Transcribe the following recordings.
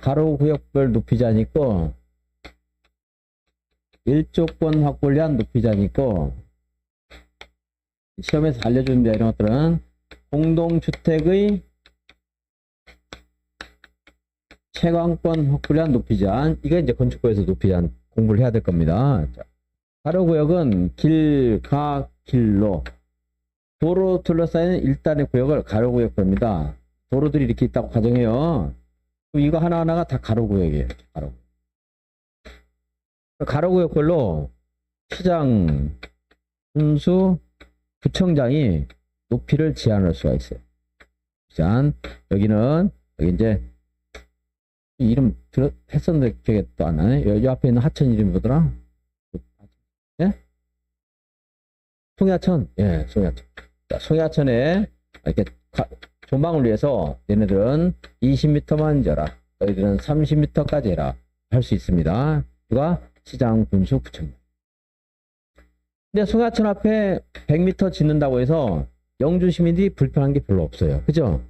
가로 구역별 높이제한이 있고 일조권 확보를 위한 높이제한이 있고 시험에서 알려줍니다. 이런 것들은 공동주택의 채광권 확보를 위한 높이제한. 이거 이제 건축부에서 높이제한 공부를 해야 될 겁니다. 자, 가로 구역은 길, 가, 길로 도로 둘러싸이는 일단의 구역을 가로 구역 부릅니다. 도로들이 이렇게 있다고 가정해요. 그럼 이거 하나하나가 다 가로 구역이에요. 가로. 가로 구역별로 시장, 군수, 구청장이 높이를 제한할 수가 있어요. 제한. 여기는 여기 이제 이름 했었는데 기억이 또 안 나네. 여기 앞에 있는 하천 이름이 뭐더라? 예? 송야천. 예, 송야천. 자, 송야천에 이렇게 조망을 위해서 얘네들은 20m만 져라. 너희들은 30m까지 해라. 할 수 있습니다. 누가? 시장, 군수, 구청장. 근데 송야천 앞에 100m 짓는다고 해서 영주 시민들이 불편한 게 별로 없어요. 그죠?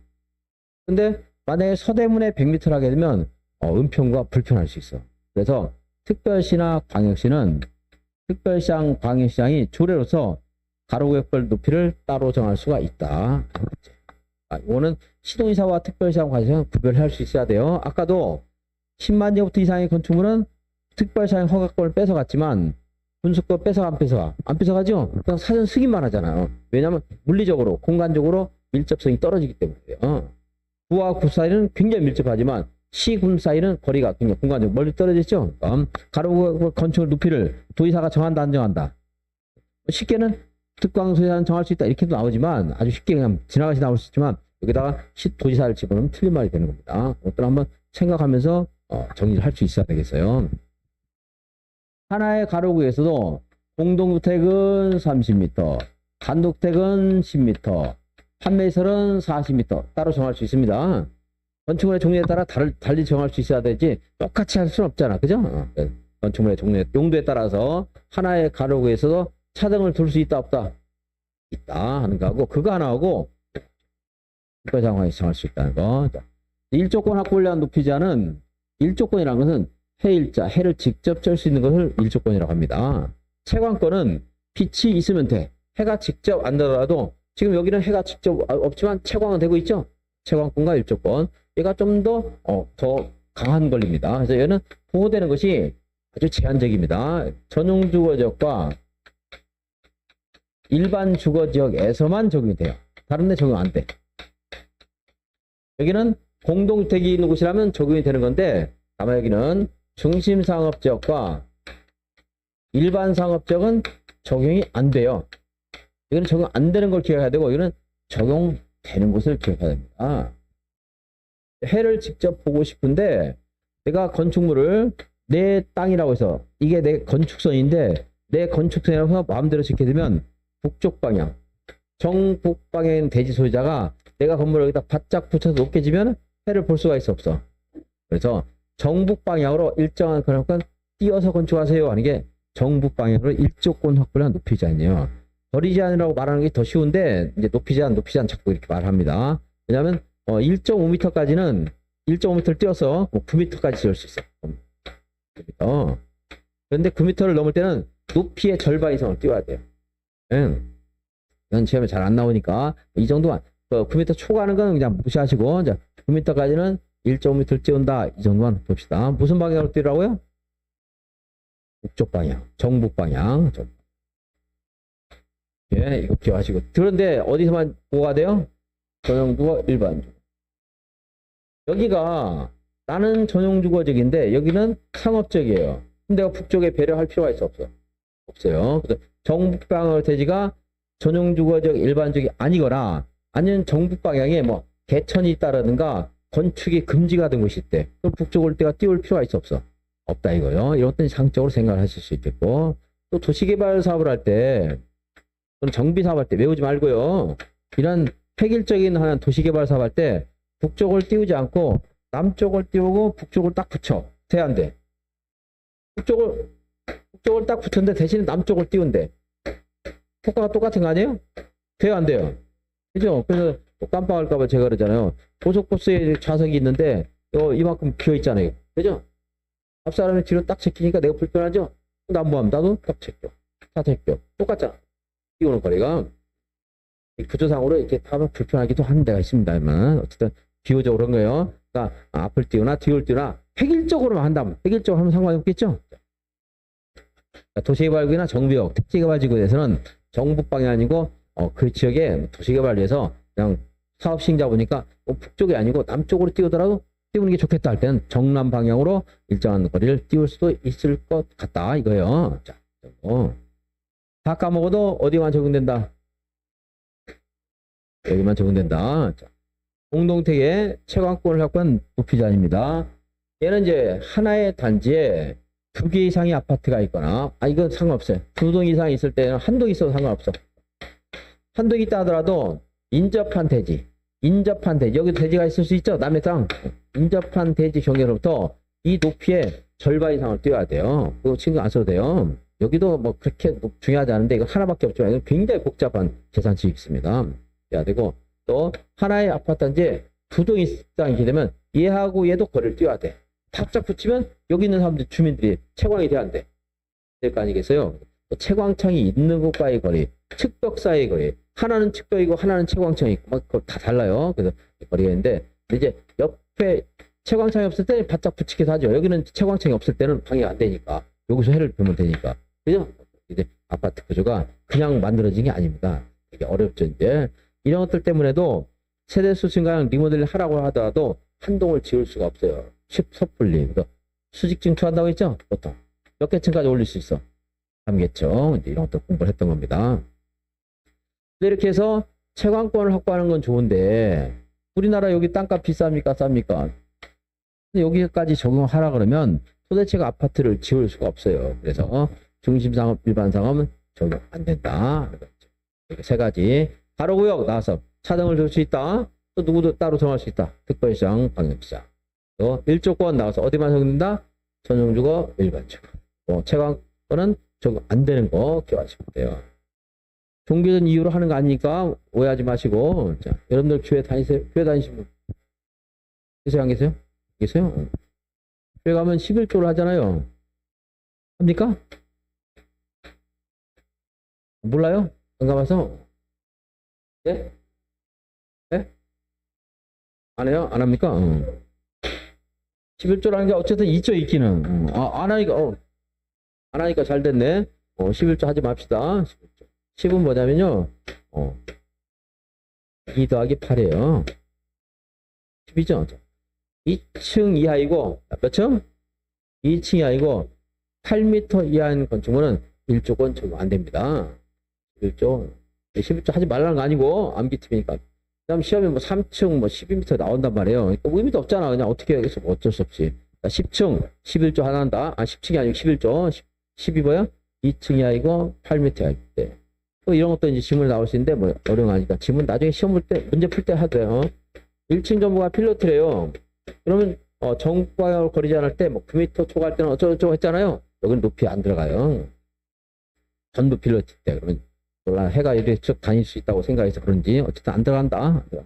근데 만약에 서대문에 100m를 하게 되면 은평구가 불편할 수 있어. 그래서 특별시나 광역시는 특별시장, 광역시장이 조례로서 가로구역별 높이를 따로 정할 수가 있다. 이거는 시도의사와 특별시장, 광역시장 구별할 수 있어야 돼요. 아까도 10만 제곱미터 이상의 건축물은 특별시장 허가권을 뺏어갔지만 군수권 뺏어가 안 뺏어가? 안 뺏어가죠? 그냥 사전 승인만 하잖아요. 왜냐하면 물리적으로 공간적으로 밀접성이 떨어지기 때문에요. 구와 구 사이는 굉장히 밀접하지만 시, 군 사이는 거리가 굉장히 공간적으로 멀리 떨어지죠. 가로구역 건축물 높이를 도의사가 정한다 안 정한다? 쉽게는 특광소유자는 정할 수 있다 이렇게도 나오지만 아주 쉽게 그냥 지나가시 나올 수 있지만 여기다가 도지사를 집어넣으면 틀린 말이 되는 겁니다. 그것들 한번 생각하면서 정리를 할 수 있어야 되겠어요. 하나의 가로구에서도 공동주택은 30m, 단독주택은 10m, 판매시설은 40m 따로 정할 수 있습니다. 건축물의 종류에 따라 달리 정할 수 있어야 되지 똑같이 할 수는 없잖아. 그죠? 건축물의 종류에 용도에 따라서 하나의 가로구에서도 차등을 둘 수 있다 없다? 있다 하는 거하고 그거 하나하고 특별장관에서 정할 수 있다는 거. 일조권 확보를 위한 높이제한은 일조권이라는 것은 해일자, 해를 직접 쫴 수 있는 것을 일조권이라고 합니다. 채광권은 빛이 있으면 돼. 해가 직접 안 들어가도 지금 여기는 해가 직접 없지만 채광은 되고 있죠. 채광권과 일조권. 얘가 좀 더 강한 권리입니다. 그래서 얘는 보호되는 것이 아주 제한적입니다. 전용 주거지역과 일반 주거지역에서만 적용이 돼요. 다른 데 적용 안 돼. 여기는 공동주택이 있는 곳이라면 적용이 되는 건데 아마 여기는 중심상업지역과 일반 상업지역은 적용이 안 돼요. 이거는 적용 안 되는 걸 기억해야 되고 이거는 적용되는 곳을 기억해야 됩니다. 해를 직접 보고 싶은데 내가 건축물을 내 땅이라고 해서 이게 내 건축선인데 내 건축선이라고 해서 마음대로 짓게 되면 북쪽 방향, 정북 방향에 있는 대지 소유자가 내가 건물을 여기다 바짝 붙여서 높게 지면 해를 볼 수가 있어 없어. 그래서 정북 방향으로 일정한 그만큼 띄어서 건축하세요 하는 게 정북 방향으로 일조권 확보를 한 높이 제한이에요. 거리 제한이라고 말하는 게 더 쉬운데 이제 높이 제한 자꾸 이렇게 말합니다. 왜냐하면 1.5m까지는 1.5m를 띄어서 9m까지 지을 수 있어. 9m. 그런데 9m를 넘을 때는 높이의 절반 이상을 띄워야 돼요. 이건 시험에 잘 안 나오니까 이 정도만 9m 초과하는 건 그냥 무시하시고 자 9m까지는 1.5m를 띄운다 이 정도만 봅시다. 무슨 방향으로 띄우라고요? 북쪽 방향, 정북 방향. 예, 이거 기억하시고. 그런데 어디서만 보호가 돼요? 전용주거 일반주거. 여기가 나는 전용주거지역인데 여기는 상업지역이에요. 근데 내가 북쪽에 배려할 필요가 있어 없어? 없어요. 그래서 정북 방향 대지가 전용주거지역 일반적이 아니거나 아니면 정북 방향에 뭐 개천이 있다라든가 건축이 금지가 된 곳이 있대. 그럼 북쪽을 때가 띄울 필요가 있어 없어? 없다 이거요. 이런 것들은 장적으로 생각을 하실 수 있겠고 또 도시개발 사업을 할 때 또는 정비 사업 할 때 외우지 말고요. 이런 획일적인 하는 도시개발 사업 할 때 북쪽을 띄우지 않고 남쪽을 띄우고 북쪽을 딱 붙여. 돼 안 돼? 북쪽을 딱 붙였는데 대신에 남쪽을 띄운대. 효과가 똑같은 거 아니에요? 돼요 안 돼요? 그죠? 그래서 깜빡할까봐 제가 그러잖아요. 고속버스에 좌석이 있는데 이만큼 비어 있잖아요. 그죠? 앞 사람이 뒤로 딱 제끼니까 내가 불편하죠? 난뭐하면 나도 딱 제껴. 다 제껴. 똑같잖아. 띄우는 거리가. 구조상으로 이렇게 하면 불편하기도 하는 데가 있습니다만, 어쨌든 기호적으로 그런 거예요. 그러니까 앞을 띄우나 뒤를 띄우나 획일적으로만 한다면, 획일적으로 하면 상관이 없겠죠? 도시개발구역이나 정비역, 택지개발지구에서는 정부 방이 아니고 그 지역에 도시개발위해서 그냥 사업 시행자 보니까 북쪽이 아니고 남쪽으로 띄우더라도 띄우는 게 좋겠다 할 때는 정남 방향으로 일정한 거리를 띄울 수도 있을 것 같다 이거예요. 자, 다 까먹어도 어디만 적용된다? 여기만 적용된다. 자, 공동택의 채광권을 확보한 높이자입니다. 얘는 이제 하나의 단지에 2개 이상의 아파트가 있거나, 이건 상관없어요. 2동 이상 있을 때는 한 동 있어도 상관없어. 한 동 있다 하더라도 인접한 대지, 여기 대지가 있을 수 있죠. 남의 땅. 인접한 대지 경계로부터 이 높이의 절반 이상을 띄워야 돼요. 그거 신경 안 써도 돼요. 여기도 뭐 그렇게 중요하지 않은데 이거 하나밖에 없지만 이건 굉장히 복잡한 계산식이 있습니다. 해야 되고, 또 하나의 아파트 단지에 2동 이상이 되면 얘하고 얘도 거리를 띄워야 돼. 탁짝 붙이면 여기 있는 사람들, 주민들이 채광이 돼야 안 돼. 될 거 아니겠어요? 채광창이 있는 곳과의 거리, 측벽 사이의 거리. 하나는 측벽이고 하나는 채광창이 있고 막 다 달라요. 그래서 거리가 있는데, 이제 옆에 채광창이 없을 때는 바짝 붙이기도 하죠. 여기는 채광창이 없을 때는 방해가 안 되니까. 여기서 해를 보면 되니까. 그죠? 이제 아파트 구조가 그냥 만들어진 게 아닙니다. 되게 어렵죠, 이제. 이런 것들 때문에도 세대수 증가랑 리모델링 하라고 하더라도 한 동을 지을 수가 없어요. 섣불리. 수직 증축한다고 했죠? 보통. 몇 개 층까지 올릴 수 있어? 3개층. 이런 것도 공부를 했던 겁니다. 이렇게 해서 채광권을 확보하는 건 좋은데, 우리나라 여기 땅값 비쌉니까? 쌉니까? 근데 여기까지 적용하라 그러면 도대체가 아파트를 지을 수가 없어요. 그래서 중심상업, 일반상업은 적용 안 된다. 이렇게 세 가지. 가로구역 나와서 차등을 줄 수 있다. 또 누구도 따로 정할 수 있다. 특별시장, 방역시장. 또 일조권 나와서 어디만 적용된다? 전용주거, 일반주거. 채광권은 적용 안 되는 거 기억하시면 돼요. 종교적 이유로 하는 거 아니니까 오해하지 마시고. 자, 여러분들 교회 다니세요? 교회 다니시는 분 계세요? 안 계세요? 계세요? 교회 가면 11조를 하잖아요. 합니까? 몰라요? 안 가봐서? 예? 예? 안 해요? 안 합니까? 11조라는 게 어쨌든 있죠, 있기는. 안 하니까 잘 됐네. 11조 하지 맙시다. 11조. 10은 뭐냐면요. 2 더하기 8이에요. 10이죠. 2층 이하이고, 몇 층? 2층 이하이고, 8m 이하인 건축물은 1조권 적용 안 됩니다. 11조. 11조 하지 말라는 거 아니고, 안 비트니까. 그 다음 시험에 뭐 3층 뭐 12m 나온단 말이에요. 그러니까 뭐 의미도 없잖아. 그냥 어떻게 해서 뭐 어쩔 수 없이. 10층 11조 하나 한다. 10층이 아니고 11조. 10이 뭐야? 2층이 아니고 8m 할 때. 또 이런 것도 이제 지문 나올 수 있는데 뭐 어려운 거 아니까. 지문 나중에 시험 볼 때, 문제 풀 때 하돼요. 1층 정보가 필로트래요. 그러면 정부 방향으로 거리 제한할 때 뭐 9m 초과할 때는 어쩌고저쩌고 했잖아요. 여기는 높이 안 들어가요. 전부 필로트 때. 그러면 몰라, 해가 이렇게 쭉 다닐 수 있다고 생각해서 그런지 어쨌든 안 들어간다. 자,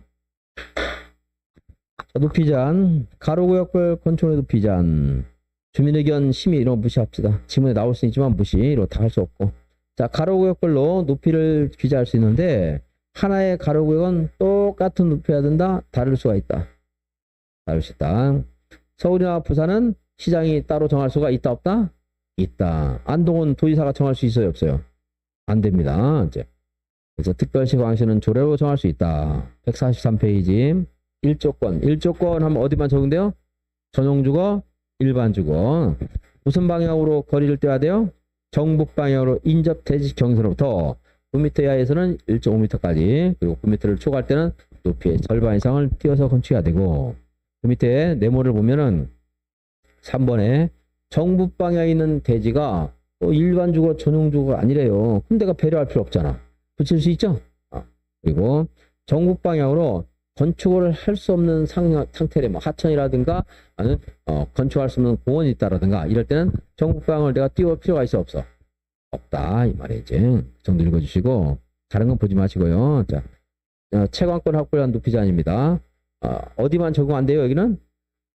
높이 제한. 가로구역별 건축의 높이 제한. 주민의견 심의 이런 거 무시합시다. 지문에 나올 수 있지만 무시로 다 할 수 없고. 자, 가로구역별로 높이를 규제할 수 있는데, 하나의 가로구역은 똑같은 높이여야 된다. 다를 수가 있다. 다를 수 있다. 서울이나 부산은 시장이 따로 정할 수가 있다, 없다? 있다. 안동은 도지사가 정할 수 있어요, 없어요? 안 됩니다. 이제. 그래서 특별시 광시는 조례로 정할 수 있다. 143페이지. 1조권. 1조권 하면 어디만 적용돼요? 전용주거, 일반주거. 무슨 방향으로 거리를 떼야 돼요? 정북 방향으로 인접 대지 경사로부터 9m 이하에서는 1.5m까지, 그리고 9m를 초과할 때는 높이의 절반 이상을 띄어서 건축해야 되고, 그 밑에 네모를 보면은 3번에 정북 방향에 있는 대지가 일반주거, 전용주거가 아니래요. 그럼 내가 배려할 필요 없잖아. 붙일 수 있죠? 그리고 정북 방향으로 건축을 할 수 없는 상태래, 뭐 하천이라든가 아니면 건축할 수 없는 공원이 있다라든가 이럴 때는 정북 방향을 내가 띄울 필요가 있어, 없어? 없다 이 말이지. 그 정도 읽어주시고 다른 건 보지 마시고요. 자, 채광권 확보를 한 높이 제한입니다. 어디만 적용 안 돼요? 여기는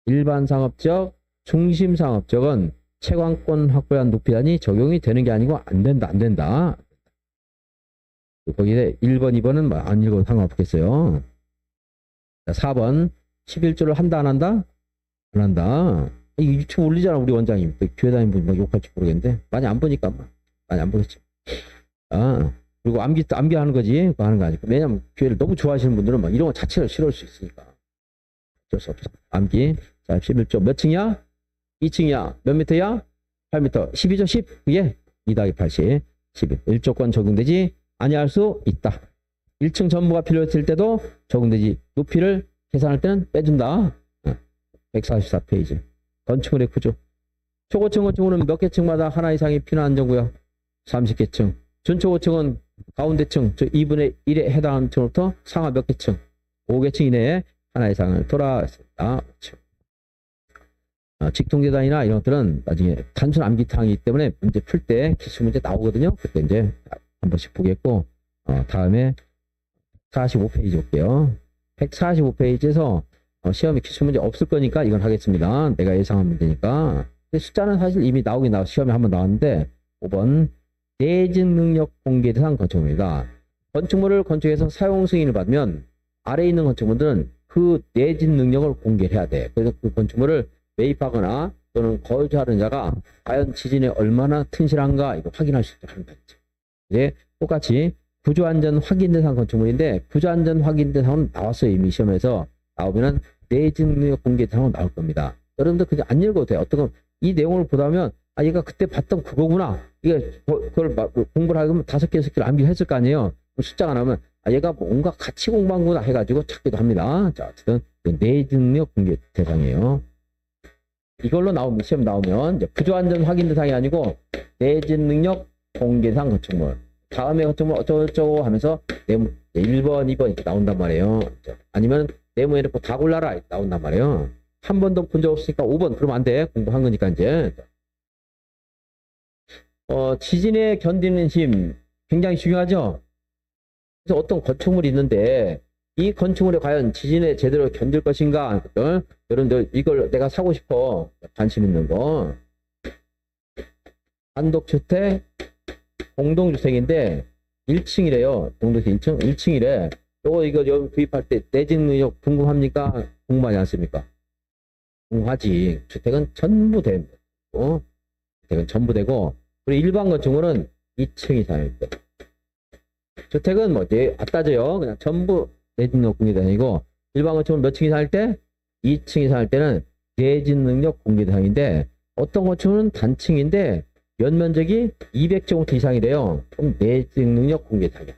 일반 상업적, 중심 상업적은 채광권 확보에 대한 높이단이 적용이 되는 게 아니고 안 된다. 거기에 1번, 2번은 안 읽어도 상관없겠어요. 자, 4번 11조를 한다 안 한다? 안 한다. 이 유튜브 올리잖아 우리 원장님. 교회 다니는 분 막 욕할지 모르겠는데 많이 안 보니까 많이 안 보겠지. 그리고 암기 하는 거지. 그거 하는 거 아니고. 왜냐면 교회를 너무 좋아하시는 분들은 막 이런 거 자체를 싫어할 수 있으니까. 어쩔 수 없어. 암기. 자, 11조 몇 층이야? 2층이야. 몇 미터야? 8m. 12조 10. 그게 2 더하기 80. 11. 1조권 적용되지 아니할 수 있다. 1층 전부가 필요했을 때도 적용되지. 높이를 계산할 때는 빼준다. 144페이지. 건축물의 구조. 초고층 건축물은 몇 개 층마다 하나 이상이 필요한 안전구역. 30개 층. 준초고층은 가운데 층, 2분의 1에 해당하는 층부터 상하 몇 개 층. 5개 층 이내에 하나 이상을 돌아왔습니다. 직통계단이나 이런 것들은 나중에 단순 암기탕이기 때문에 문제 풀 때 기출 문제 나오거든요. 그때 이제 한 번씩 보겠고, 다음에 45페이지 볼게요. 145페이지에서 시험에 기출 문제 없을 거니까 이건 하겠습니다. 내가 예상한 문제니까. 근데 숫자는 사실 이미 시험에 한번 나왔는데 5번 내진 능력 공개 대상 건축물이다. 건축물을 건축해서 사용 승인을 받으면 아래에 있는 건축물들은 그 내진 능력을 공개해야 돼. 그래서 그 건축물을 매입하거나 또는 거주하는 자가 과연 지진에 얼마나 튼실한가 이거 확인할 수 있도록 합니다. 이제 똑같이 구조안전 확인 대상 건축물인데 구조안전 확인 대상은 나왔어요. 이미 시험에서 나오면은 내진 능력 공개 대상은 나올 겁니다. 여러분들 그냥 안 읽어도 돼요. 어떤 건 이 내용을 보다 보면 얘가 그때 봤던 그거구나. 이게 그걸 공부를 하면 5개, 6개를 암기했을 거 아니에요. 숫자가 나오면 얘가 뭔가 같이 공부한구나 해가지고 찾기도 합니다. 자, 어쨌든 내진 능력 공개 대상이에요. 이걸로 시험 나오면 이제 구조안전 확인 대상이 아니고 내진 능력 공개 대상 건축물. 다음에 건축물 어쩌고저쩌고 하면서 1번, 2번 이렇게 나온단 말이에요. 아니면 네모 해놓고 다 골라라 이렇게 나온단 말이에요. 한 번도 본 적 없으니까 5번 그러면 안 돼. 공부한 거니까 이제. 지진에 견디는 힘 굉장히 중요하죠. 그래서 어떤 건축물이 있는데 이 건축물에 과연 지진에 제대로 견딜 것인가? 여러분들 이걸 내가 사고 싶어. 관심 있는 거. 단독주택, 공동주택인데 1층이래요. 공동주택 1층이래. 이거 여기 구입할 때 내진 능력 궁금합니까? 궁금하지 않습니까? 궁금하지. 주택은 전부 됩니다. 주택은 전부 되고 그리고 일반 건축물은 2층 이상일 때. 주택은 이제 따져요. 그냥 전부 내진 능력 공개 대상이고 일반 건축물 몇 층 이상일 때? 2층 이상일 때는 내진 능력 공개 대상인데 어떤 건축물은 단층인데 연면적이 200제곱미터 이상이래요. 그럼 내진 능력 공개 대상이야.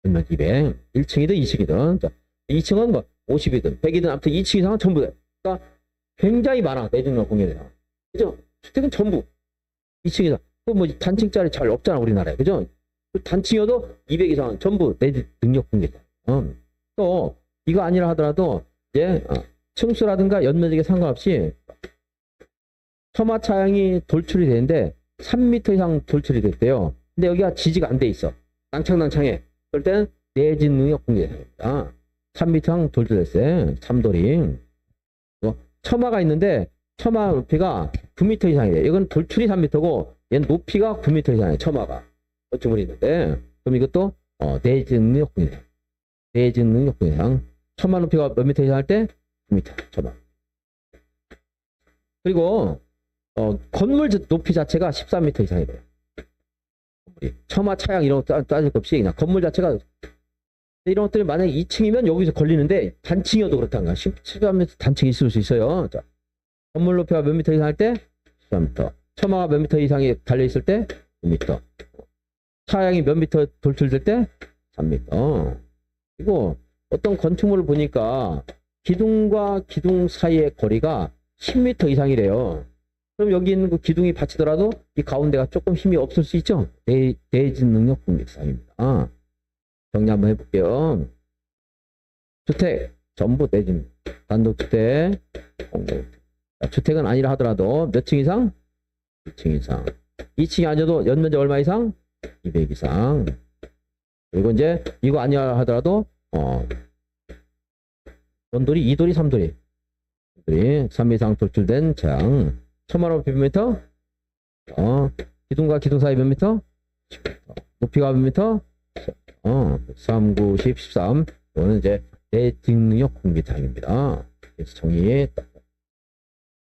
연면 200. 1층이든 2층이든. 2층은 50이든 100이든 아무튼 2층 이상은 전부 돼. 그러니까 굉장히 많아. 내진 능력 공개 대상. 그죠? 주택은 전부 2층 이상. 단층짜리 잘 없잖아 우리나라에. 그죠? 단층이어도 200 이상은 전부 내진 능력 공개 대상. 또 이거 아니라 하더라도 이제 층수라든가 연면적에 상관없이 처마 차양이 돌출이 되는데 3m 이상 돌출이 됐대요. 근데 여기가 지지가 안 돼 있어. 낭창낭창해. 그럴 때는 내진 능력 공개 대상입니다. 3m 이상 돌출됐어요. 3돌이. 처마가 있는데 처마 높이가 9m 이상이래. 이건 돌출이 3m고 얘는 높이가 9m 이상이에요. 처마가. 건축물이 있는데 그럼 이것도 내진 능력 공개 대상. 내진 능력 공개 대상. 처마 높이가 몇 미터 이상 할 때? 9m. 처마. 그리고 건물 높이 자체가 13m 이상이래요. 처마 차양 이런 거 따질 것 없이 그냥 건물 자체가 이런 것들이 만약에 2층이면 여기서 걸리는데 단층이어도 그렇다는 거야. 13m 단층이 있을 수 있어요. 자, 건물 높이가 몇 미터 이상 할 때? 13m. 처마가 몇 미터 이상이 달려있을 때? 5m. 차양이 몇 미터 돌출될 때? 3m. 그리고 어떤 건축물을 보니까 기둥과 기둥 사이의 거리가 10m 이상이래요. 그럼 여기 있는 그 기둥이 받치더라도 이 가운데가 조금 힘이 없을 수 있죠? 내진 능력 공개 대상입니다. 정리 한번 해볼게요. 주택 전부 내진 단독주택 공동주택. 주택은 아니라 하더라도 몇 층 이상? 2층 이상. 2층이 아니어도 연면적 얼마 이상? 200 이상. 그리고 이제 이거 아니라 하더라도 원돌이, 2돌이, 3돌이. 3m 이상 돌출된 창. 천만 높이 몇 미터? 기둥과 기둥 사이 몇 미터? 10m. 높이가 몇 미터? 3, 9, 10, 13. 이거는 이제 내직능력 공개장입니다. 그래서 정의.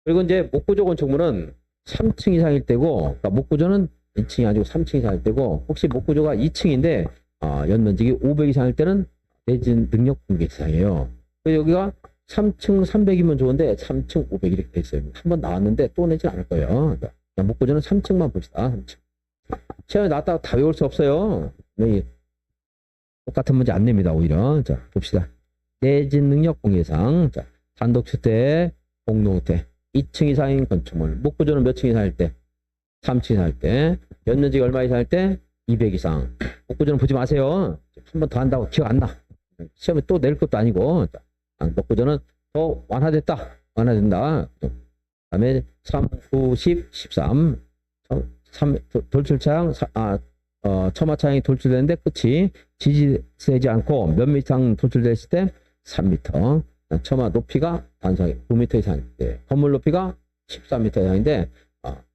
그리고 이제 목구조 건축물은 3층 이상일 때고, 그러니까 목구조는 2층이 아니고 3층 이상일 때고, 혹시 목구조가 2층인데 연면적이 500 이상일 때는 내직능력 공개장이에요. 그래서 여기가 3층 300이면 좋은데 3층 500 이렇게 돼 있어요. 한번 나왔는데 또 내진 않을 거예요. 목구조는 3층만 봅시다. 3층. 시험에 나왔다고 다 외울 수 없어요. 똑같은 문제 안 냅니다, 오히려. 자, 봅시다. 내진능력 공개상. 자, 단독주택, 공동주택. 2층 이상인 건축물. 목구조는 몇 층 이상일 때? 3층 이상일 때. 연면적이 얼마 이상일 때? 200 이상. 목구조는 보지 마세요. 한 번 더 한다고 기억 안 나. 시험에 또 낼 것도 아니고. 자, 목구조는 더 완화됐다. 완화된다. 그 다음에 3, 9, 10, 13. 돌출창, 처마창이 돌출되는데 끝이 지지되지 않고 몇 미터 이상 돌출됐을 때 3m. 처마 높이가 단상이 9m 이상일 때, 건물 높이가 13m 이상인데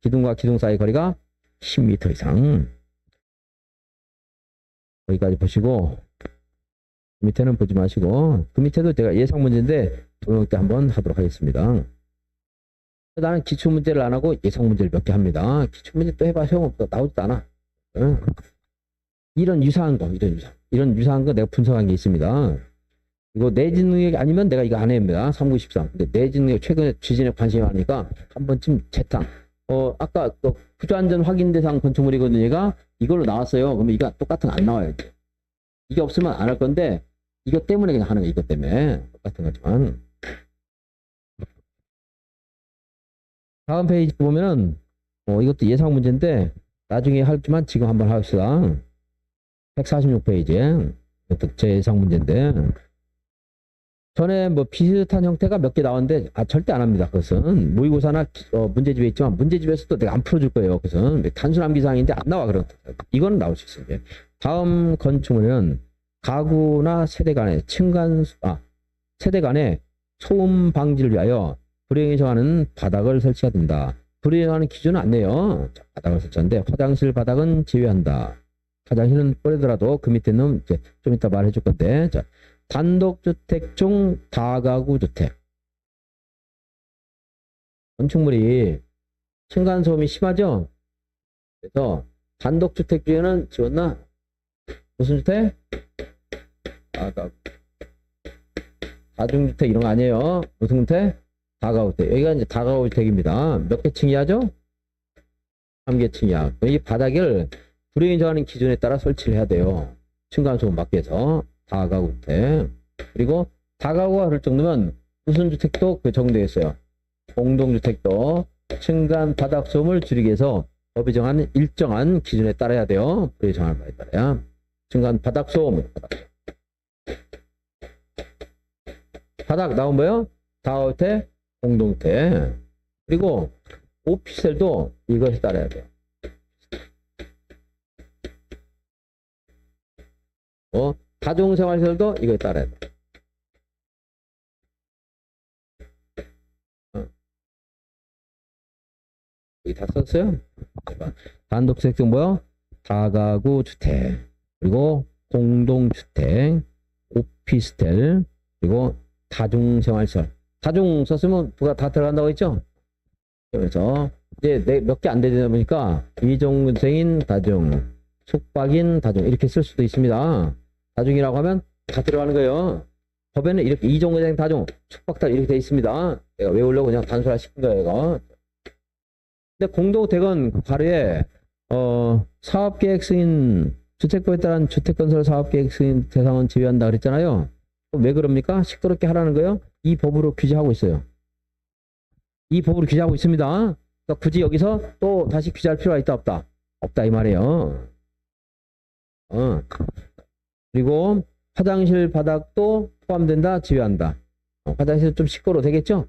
기둥과 기둥 사이 거리가 10m 이상. 거기까지 보시고 밑에는 보지 마시고, 그 밑에도 제가 예상 문제인데 도형 때 한번 하도록 하겠습니다. 나는 기출 문제를 안 하고 예상 문제를 몇 개 합니다. 기출 문제 또 해봐 소용없어. 나오지도 않아. 이런 유사한 거, 이런 유사한 거 내가 분석한 게 있습니다. 이거 내진 능력이 아니면 내가 이거 안 해입니다. 3913. 근데 내진 능력 최근에 지진에 관심이 많으니까 한 번쯤 재탕. 아까 그 구조안전 확인 대상 건축물이거든요. 얘가 이걸로 나왔어요. 그러면 이거 똑같은 거 안 나와요. 이게 없으면 안 할 건데 이것 때문에 그냥 하는 거예요. 이것 때문에. 똑같은 거지만. 다음 페이지 보면은 이것도 예상 문제인데 나중에 할지만 지금 한번 합시다. 146페이지. 이것도 제 예상 문제인데 전에 뭐 비슷한 형태가 몇 개 나왔는데 절대 안 합니다. 그것은 모의고사나 문제집에 있지만 문제집에서도 내가 안 풀어줄 거예요. 그것은 단순한 기사항인데 안 나와. 그런 이거는 나올 수 있어요. 다음 건축물은 가구나 세대 간의 세대 간의 소음 방지를 위하여 불행에 정하는 바닥을 설치가 된다. 불행에 정하는 기준은 안 내요. 자, 바닥을 설치하는데 화장실 바닥은 제외한다. 화장실은 뿌리더라도 그 밑에는 이제 좀 이따 말해줄 건데, 자, 단독주택 중 다가구 주택. 건축물이 층간소음이 심하죠? 그래서 단독주택 중에는 지웠나? 무슨 주택? 다중주택 이런 거 아니에요. 무슨 주택? 다가구주택. 여기가 이제 다가구주택입니다. 몇 개 층이야죠? 3개 층이야. 이 바닥을 불행에 정하는 기준에 따라 설치를 해야 돼요. 층간소음 막기 위해서. 다가구주택. 그리고 다가구가 그럴 정도면 무슨 주택도 그 정도에 있어요. 공동주택도 층간 바닥 소음을 줄이기 위해서 법이 정한 일정한 기준에 따라야 돼요. 불행에 정하는 바에 따라야. 층간 바닥 소음. 바닥 나온 뭐요? 다가구주택, 공동주택. 그리고 오피스텔도 이것에 따라야 돼요. 다중생활시설도 이거에 따라야 돼. 여기 다 썼어요? 단독주택 중 뭐요? 다가구 주택, 그리고 공동주택, 오피스텔, 그리고 다중생활시설. 다중 썼으면 누가 다 들어간다고 했죠? 그래서 이제 몇 개 안 되다 보니까 이종생인 다중, 숙박인 다중 이렇게 쓸 수도 있습니다. 다중이라고 하면 다 들어가는 거예요. 법에는 이렇게 이종생 다중, 숙박다 이렇게 돼 있습니다. 내가 외우려고 그냥 단순화 시킨 거예요, 이거. 근데 공동주택은 가로에 사업계획 승인, 주택법에 따른 주택건설 사업계획 승인 대상은 제외한다 그랬잖아요. 왜 그럽니까? 시끄럽게 하라는 거예요. 이 법으로 규제하고 있어요. 이 법으로 규제하고 있습니다. 그러니까 굳이 여기서 또 다시 규제할 필요가 있다 없다? 없다 이 말이에요. 그리고 화장실 바닥도 포함된다, 제외한다. 화장실 좀 시끄러워 되겠죠?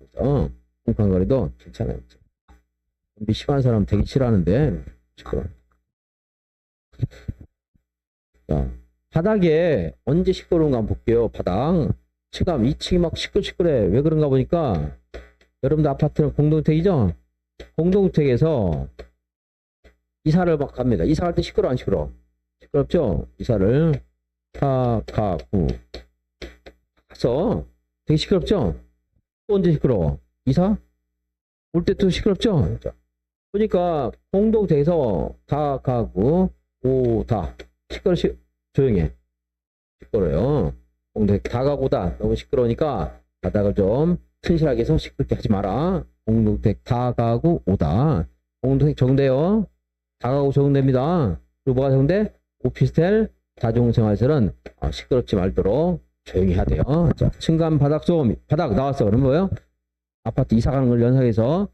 공간거리도 괜찮아요. 심한 사람 되게 싫어하는데 시끄러워. 자, 바닥에 언제 시끄러운가 한번 볼게요. 바닥. 층감 2층이 막 시끌시끌해. 왜 그런가 보니까 여러분들 아파트는 공동주택이죠? 공동주택에서 이사를 막 갑니다. 이사 갈 때 시끄러워, 안 시끄러워? 시끄럽죠? 이사를 다 가고 가서 되게 시끄럽죠? 또 언제 시끄러워? 이사? 올 때 또 시끄럽죠? 자, 보니까 공동주택에서 다 가고 오다 조용해. 시끄러워요. 공동주택 다 가고 오다 너무 시끄러우니까 바닥을 좀 튼실하게 해서 시끄럽게 하지 마라. 공동주택 다 가고 오다. 공동주택 적용돼요. 다 가고 적용됩니다. 그리고 뭐가 적용돼? 오피스텔 다중생활시설은 시끄럽지 말도록 조용히 해야 돼요. 자, 층간 바닥 소음, 바닥 나왔어. 그럼 뭐예요? 아파트 이사 가는 걸 연상해서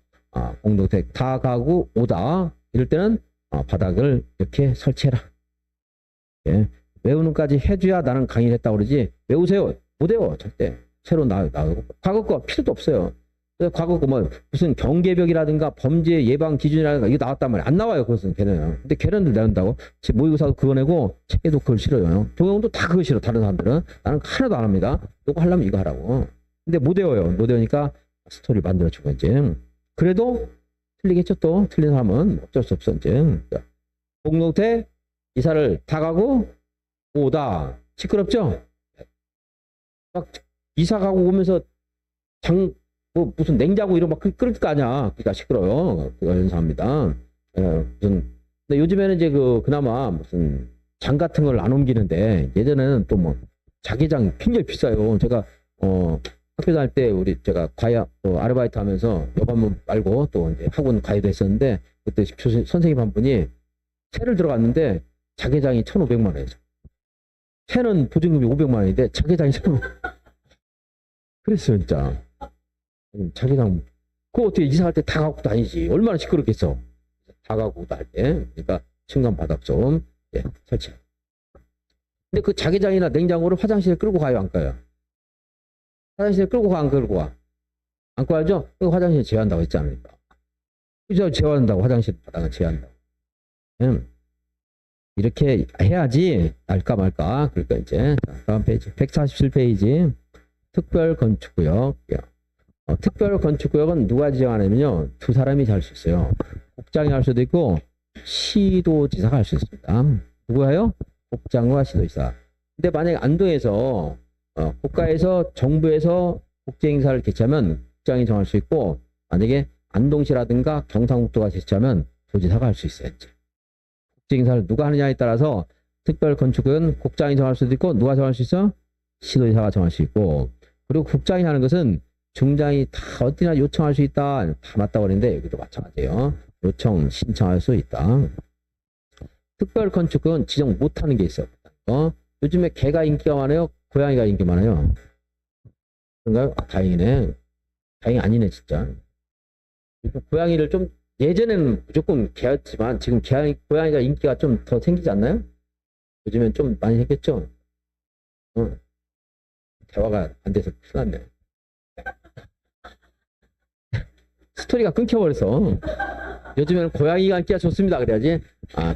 공동주택 다 가고 오다. 이럴 때는 바닥을 이렇게 설치해라. 예. 외우는까지 해줘야 나는 강의를 했다고 그러지. 외우세요. 못 외워. 절대. 새로 나오고. 과거 거 필요도 없어요. 과거 거 뭐 무슨 경계벽이라든가 범죄 예방 기준이라든가 이거 나왔단 말이야. 안 나와요. 그것은 걔는. 근데 걔네들 내는다고. 모의고사도 그거 내고 책에도 그걸 싫어요. 동영도 다 그거 싫어. 다른 사람들은. 나는 하나도 안 합니다. 이거 하려면 이거 하라고. 근데 못 외워요. 못 외우니까 스토리 만들어주고 이제. 그래도 틀리겠죠. 또 틀린 사람은 어쩔 수 없어 이제. 공동주택 이사를 다 가고 오다. 시끄럽죠? 막 이사 가고 오면서 뭐 무슨 냉장고 이런 막 끓일 거 아니야. 그러니까 시끄러워요. 그거 연사합니다. 무슨 근데 요즘에는 이제 그나마 무슨 장 같은 걸 안 옮기는데 예전에는 또 뭐 자개장 굉장히 비싸요. 제가 학교 다닐 때 제가 아르바이트 하면서 여반문 말고 또 이제 학원 과외도 했었는데 그때 선생님 한 분이 채를 들어갔는데 자개장이 1,500만 원이죠. 채는 보증금이 500만 원인데 자개장이 1,500만 원. 그랬어요 진짜. 자개장 그거 어떻게 이사할 때 다 갖고 다니지. 얼마나 시끄럽겠어. 다 갖고 할 때. 그러니까 층간 바닥 좀 설치. 근데 그 자개장이나 냉장고를 화장실에 끌고 가요, 안 가요? 화장실에 끌고 가, 안 끌고 가? 안 가야죠? 이거 화장실에 제외한다고 했지 않습니까? 그죠? 제외한다고, 화장실 바닥은 제외한다고. 이렇게 해야지, 알까 말까. 그러니까 이제, 다음 페이지. 147페이지. 특별건축구역. 특별건축구역은 누가 지정하냐면요. 두 사람이 할 수 있어요. 국장이 할 수도 있고, 시도지사가 할 수 있습니다. 누구예요? 국장과 시도지사. 근데 만약에 안동에서 국가에서 정부에서 국제행사를 개최하면 국장이 정할 수 있고 만약에 안동시라든가 경상북도가 개최하면 도지사가 할 수 있어요. 국제행사를 누가 하느냐에 따라서 특별건축은 국장이 정할 수도 있고 누가 정할 수 있어? 시도지사가 정할 수 있고 그리고 국장이 하는 것은 중장이 다 어디나 요청할 수 있다. 다 맞다고 그랬는데 여기도 마찬가지예요. 요청 신청할 수 있다. 특별건축은 지정 못하는 게 있어요. 요즘에 개가 인기가 많아요? 고양이가 인기 많아요? 그런가요? 다행이네. 다행이 아니네 진짜. 고양이를 좀 예전에는 무조건 개였지만 지금 고양이가 인기가 좀 더 생기지 않나요? 요즘엔 좀 많이 생겼죠? 대화가 안 돼서 큰일 났네. 스토리가 끊겨버렸어. 요즘에는 고양이가 인기가 좋습니다. 그래야지.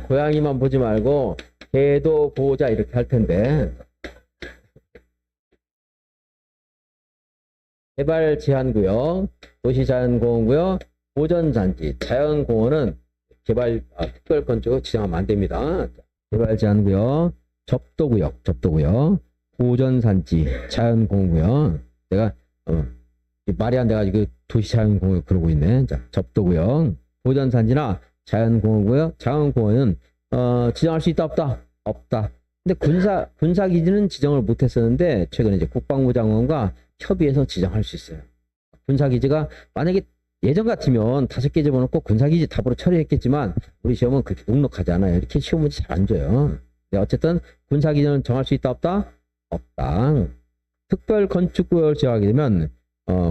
고양이만 보지 말고 개도 보자 이렇게 할 텐데. 개발 제한구역, 도시자연공원구역, 보전단지, 자연공원은 특별건축을 지정하면 안 됩니다. 개발 제한구역, 접도구역, 보전단지, 자연공원구역. 내가 말이 안 돼가지고 도시자연공원 그러고 있네. 자, 접도구역, 보전단지나 자연공원구역, 자연공원은 지정할 수 있다 없다? 없다. 근데 군사기지는 지정을 못했었는데 최근에 이제 국방부 장관과 협의해서 지정할 수 있어요. 군사기지가 만약에 예전 같으면 5개 집어넣고 군사기지 답으로 처리했겠지만 우리 시험은 그렇게 넉넉하지 않아요. 이렇게 시험 문제 잘 안 줘요. 어쨌든 군사기지는 정할 수 있다 없다? 없다. 특별건축구역을 지정하게 되면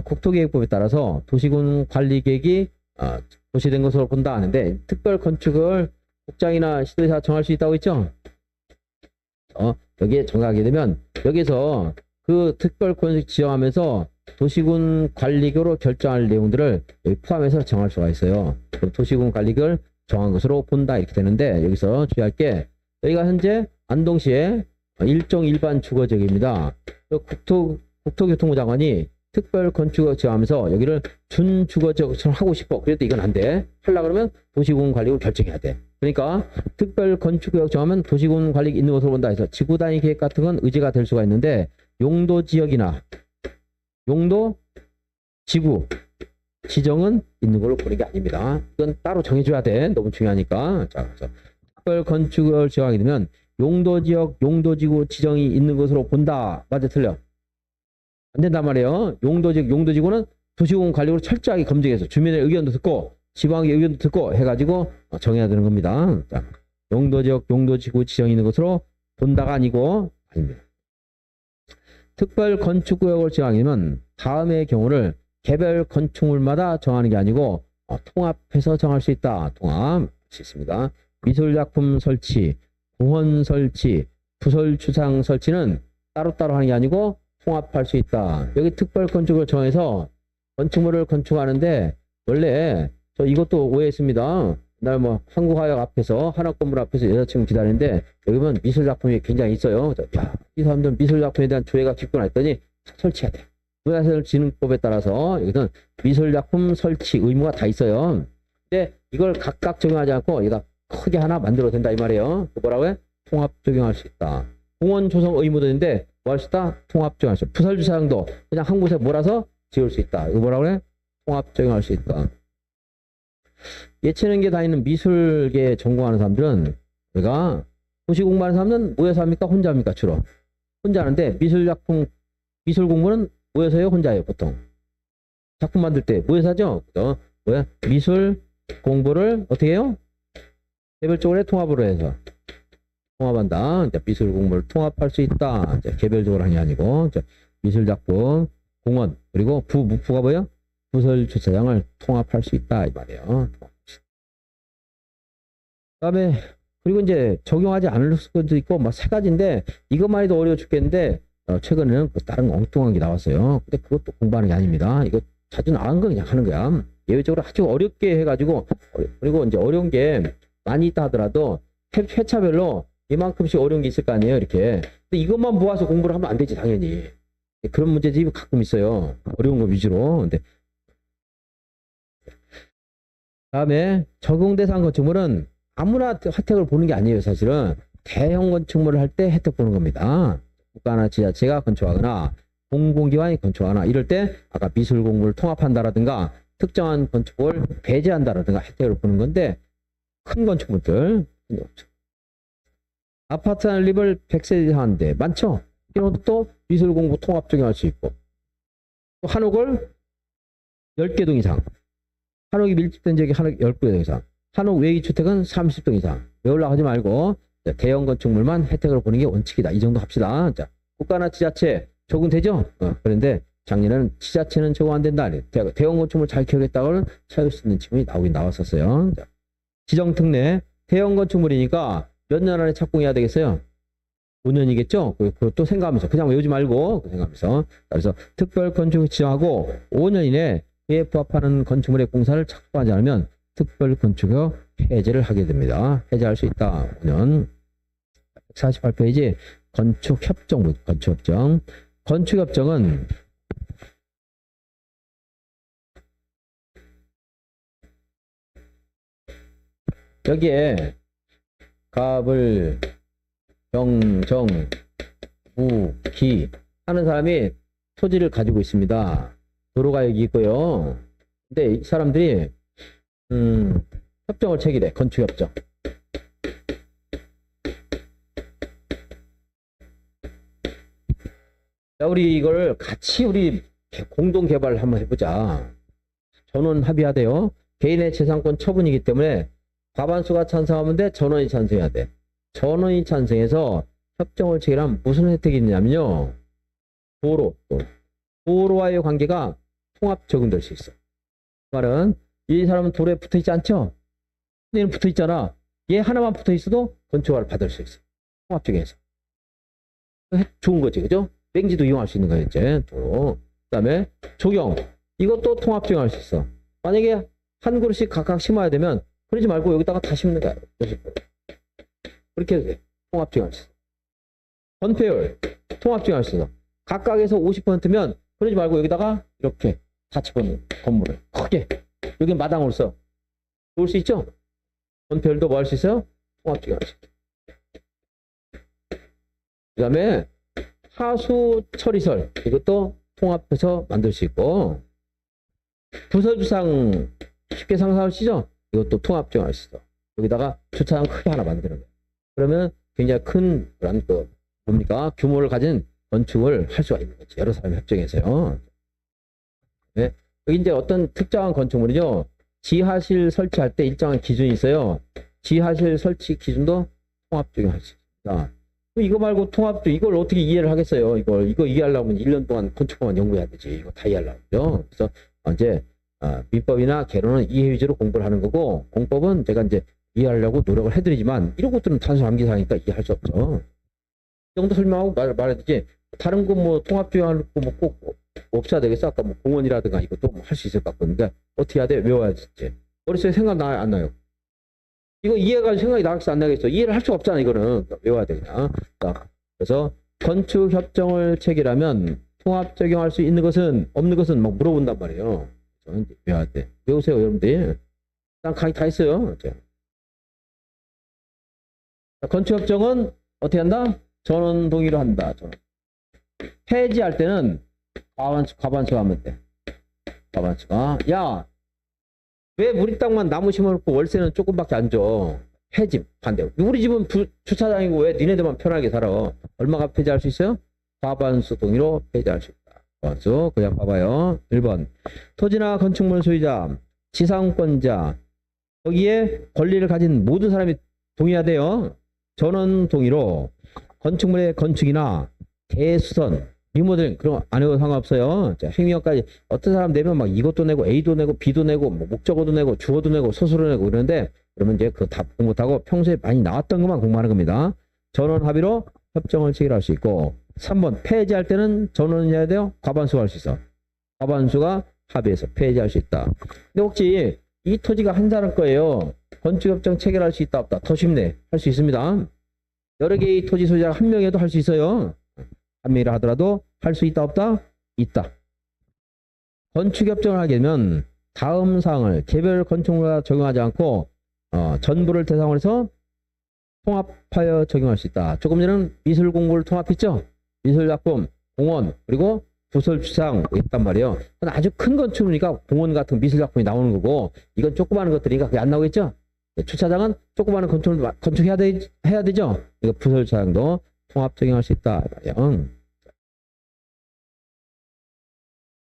국토계획법에 따라서 도시군 관리계획이 도시된 것으로 본다 하는데 특별건축을 국장이나 시도지사가 정할 수 있다고 했죠? 여기에 정하게 되면 여기서 그 특별건축 지정하면서 도시군 관리계획으로 결정할 내용들을 여기 포함해서 정할 수가 있어요. 그럼 도시군 관리계획을 정한 것으로 본다 이렇게 되는데 여기서 주의할 게 여기가 현재 안동시의 일종 일반 주거지역입니다. 국토교통부 장관이 특별 건축을 정하면서 여기를 준주거지역처럼 하고 싶어. 그래도 이건 안 돼. 하려고 그러면 도시공원관리국을 결정해야 돼. 그러니까 특별 건축구역 정하면 도시공원관리 있는 곳으로 본다 해서 지구 단위 계획 같은 건 의제가 될 수가 있는데 용도 지역이나 용도 지구 지정은 있는 걸로 보는 게 아닙니다. 이건 따로 정해줘야 돼. 너무 중요하니까. 자, 그래서 특별 건축을 정하게 되면 용도 지역, 용도 지구 지정이 있는 것으로 본다. 맞아, 틀려? 안 된단 말이에요. 용도 지역, 용도 지구는 도시공원 관리로 철저하게 검증해서 주민의 의견도 듣고 지방의 의견도 듣고 해가지고 정해야 되는 겁니다. 자, 용도 지역, 용도 지구 지정이 있는 것으로 본다가 아니고 아닙니다. 특별 건축구역을 정하려면 다음의 경우를 개별 건축물마다 정하는 게 아니고 통합해서 정할 수 있다. 통합할 수 있습니다. 미술작품 설치, 공원 설치, 부설주상 설치는 따로따로 하는 게 아니고 통합할 수 있다. 여기 특별 건축을 정해서 건축물을 건축하는데 원래 저 이것도 오해했습니다. 날 뭐 한국화역 앞에서 하나 건물 앞에서 여자친구 기다리는데 여기 보면 미술작품이 굉장히 있어요. 야, 이 사람들은 미술작품에 대한 조예가 깊구나 했더니 설치해야 돼. 문화재진흥법에 따라서 여기는 미술작품 설치 의무가 다 있어요. 근데 이걸 각각 적용하지 않고 얘가 크게 하나 만들어도 된다 이 말이에요. 뭐라고 해? 통합 적용할 수 있다. 공원 조성 의무도 있는데 뭐 할 수 있다? 통합 적용할 수 있다. 부설주차장도 그냥 한 곳에 몰아서 지을 수 있다. 이거 뭐라고 해? 통합 적용할 수 있다. 예체능계 다니는 미술계 전공하는 사람들은 우리가 도시 공부하는 사람은 모여서 합니까? 혼자 합니까? 주로 혼자 하는데 미술작품 미술 공부는 모여서 해요? 혼자 해요? 보통 작품 만들 때 모여서 하죠? 뭐야? 미술 공부를 어떻게 해요? 개별적으로 해? 통합으로 해서 통합한다. 이제 미술 공부를 통합할 수 있다. 이제 개별적으로 하는 게 아니고 이제 미술작품, 공원 그리고 부가 뭐예요? 부설 주차장을 통합할 수 있다 이 말이에요. 그다음에 그리고 이제 적용하지 않을 수도 있고 막 세 가지인데 이것만 해도 어려워 죽겠는데 최근에는 다른 엉뚱한 게 나왔어요. 근데 그것도 공부하는 게 아닙니다. 이거 자주 나온 거 그냥 하는 거야. 예외적으로 아주 어렵게 해가지고 그리고 이제 어려운 게 많이 있다 하더라도 회차별로 이만큼씩 어려운 게 있을 거 아니에요. 이렇게. 근데 이것만 모아서 공부를 하면 안 되지 당연히. 그런 문제집이 가끔 있어요. 어려운 거 위주로. 근데 다음에 적용 대상 건축물은 아무나 혜택을 보는 게 아니에요. 사실은 대형 건축물을 할 때 혜택 보는 겁니다. 국가나 지자체가 건축하거나 공공기관이 건축하거나 이럴 때 아까 미술 공부를 통합한다라든가 특정한 건축물을 배제한다라든가 혜택을 보는 건데 큰 건축물들 아파트 한 립을 100세 이상인데 많죠? 이런 것도 미술 공부 통합 적용할 수 있고 또 한옥을 10개 동 이상 한옥이 밀집된 지역이 한옥 10개 동 이상 한옥 외의 주택은 30동 이상 외우려고 하지 말고 대형 건축물만 혜택을 보는 게 원칙이다. 이 정도 합시다. 자, 국가나 지자체 적용되죠? 그런데 작년에는 지자체는 적용 안 된다. 대형 건축물 잘 기억했다고는 찾을 수 있는 질문이 나오긴 나왔었어요. 자, 지정특례 대형 건축물이니까 몇 년 안에 착공해야 되겠어요? 5년이겠죠? 그것도 생각하면서 그냥 외우지 말고 생각하면서 그래서 특별 건축을 지정하고 5년 이내에 그에 부합하는 건축물의 공사를 착수하지 않으면 특별 건축을 해제를 하게 됩니다. 해제할 수 있다. 5년 148페이지 건축협정 건축협정 건축협정은 여기에 갑을 병정 무기 하는 사람이 토지를 가지고 있습니다. 도로가 여기 있고요. 근데 이 사람들이 협정을 체결해. 건축협정. 자, 우리 이걸 같이 우리 공동 개발을 한번 해보자. 전원 합의하대요. 개인의 재산권 처분이기 때문에 과반수가 찬성하면 돼. 전원이 찬성해야 돼. 전원이 찬성해서 협정을 체결하면 무슨 혜택이 있냐면요. 도로와의 관계가 통합 적용될 수 있어. 그 말은 이 사람은 도로에 붙어 있지 않죠? 얘는 붙어 있잖아. 얘 하나만 붙어 있어도 건축허가를 받을 수 있어. 통합 적용해서. 좋은 거지, 그죠? 맹지도 이용할 수 있는 거예요, 이제. 도로. 그 다음에 조경. 이것도 통합 적용할 수 있어. 만약에 한 그루씩 각각 심어야 되면 그러지 말고 여기다가 다 심는 거야. 그렇게 해도 돼. 통합 적용할 수 있어. 건폐율. 통합 적용할 수 있어. 각각에서 50%면 그러지 말고 여기다가 이렇게 다 집어넣는 건물을 크게 여기 마당으로 써. 놓을 수 있죠? 건폐율도 뭐 할 수 있어요? 통합적용 할 수 있죠. 그 다음에 하수 처리설 이것도 통합해서 만들 수 있고 부서주상 쉽게 상상하시죠? 이것도 통합적용 할 수 있어. 여기다가 주차장 크게 하나 만드는 거예요. 그러면 굉장히 큰 그런 그 뭡니까 규모를 가진 건축을 할 수가 있는 거지. 여러 사람이 협정해서요. 네. 여기 이제 어떤 특정한 건축물이죠. 지하실 설치할 때 일정한 기준이 있어요. 지하실 설치 기준도 통합 적용할 수 있습니다. 이거 말고 통합 이걸 어떻게 이해를 하겠어요? 이거 이해하려면 1년 동안 건축법만 연구해야 되지. 이거 다 이해하려면요. 그래서 이제 민법이나 개론은 이해 위주로 공부를 하는 거고 공법은 제가 이제 이해하려고 노력을 해드리지만 이런 것들은 단순 암기사니까 이해할 수 없죠. 이 정도 설명하고 말해야 되지. 다른 거 뭐 통합 적용할 거 뭐 꼭 없어야 되겠어? 아까 뭐 공원이라든가 이것도 뭐 할 수 있을 것 같거든요. 그러니까 어떻게 해야 돼? 외워야지. 머릿속에 생각 안 나요. 이거 이해가 생각이 나겠어 안 나겠어? 이해를 할 수가 없잖아. 이거는 외워야 돼 그냥. 자, 그래서 건축 협정을 체결하면 통합 적용할 수 있는 것은 없는 것은 막 물어본단 말이에요. 저는 외워야 돼. 외우세요 여러분들. 난 강의 다 했어요. 자, 건축 협정은 어떻게 한다? 전원 동의로 한다. 전원. 폐지할 때는 과반수 하면 돼. 과반수가. 야, 왜 우리 땅만 나무 심어놓고 월세는 조금밖에 안 줘? 폐지 반대. 우리 집은 주차장이고 왜 니네들만 편하게 살아? 얼마가 폐지할 수 있어요? 과반수 동의로 폐지할 수 있다. 과반수. 그냥 봐봐요. 1번. 토지나 건축물 소유자, 지상권자, 거기에 권리를 가진 모든 사람이 동의해야 돼요. 전원 동의로 건축물의 건축이나 대수선, 리모델링 그런 거 안 해도 상관없어요. 자, 행위형까지 어떤 사람 내면 막 이것도 내고 A도 내고 B도 내고 뭐 목적어도 내고 주어도 내고 소수로 내고 그러는데 그러면 이제 그거 다 공부 못하고 평소에 많이 나왔던 것만 공부하는 겁니다. 전원 합의로 협정을 체결할 수 있고 3번 폐지할 때는 전원해야 돼요. 과반수가 할 수 있어. 과반수가 합의해서 폐지할 수 있다. 근데 혹시 이 토지가 한 사람 거예요. 건축협정 체결할 수 있다 없다. 더 쉽네. 할 수 있습니다. 여러 개의 토지 소유자가 한 명이라도 할 수 있어요. 한 명이라 하더라도 할 수 있다 없다? 있다. 건축협정을 하게 되면 다음 사항을 개별 건축물에 적용하지 않고 전부를 대상으로 해서 통합하여 적용할 수 있다. 조금 전에는 미술 공부를 통합했죠. 미술작품, 공원, 그리고 부설주상 했단 말이에요. 그건 아주 큰 건축물이니까 공원 같은 미술작품이 나오는 거고 이건 조그마한 것들이니까 그게 안 나오겠죠. 주차장은 조그마한 건축물 건축해야 해야 되죠. 이거 부설주차장도 통합 적용할 수 있다.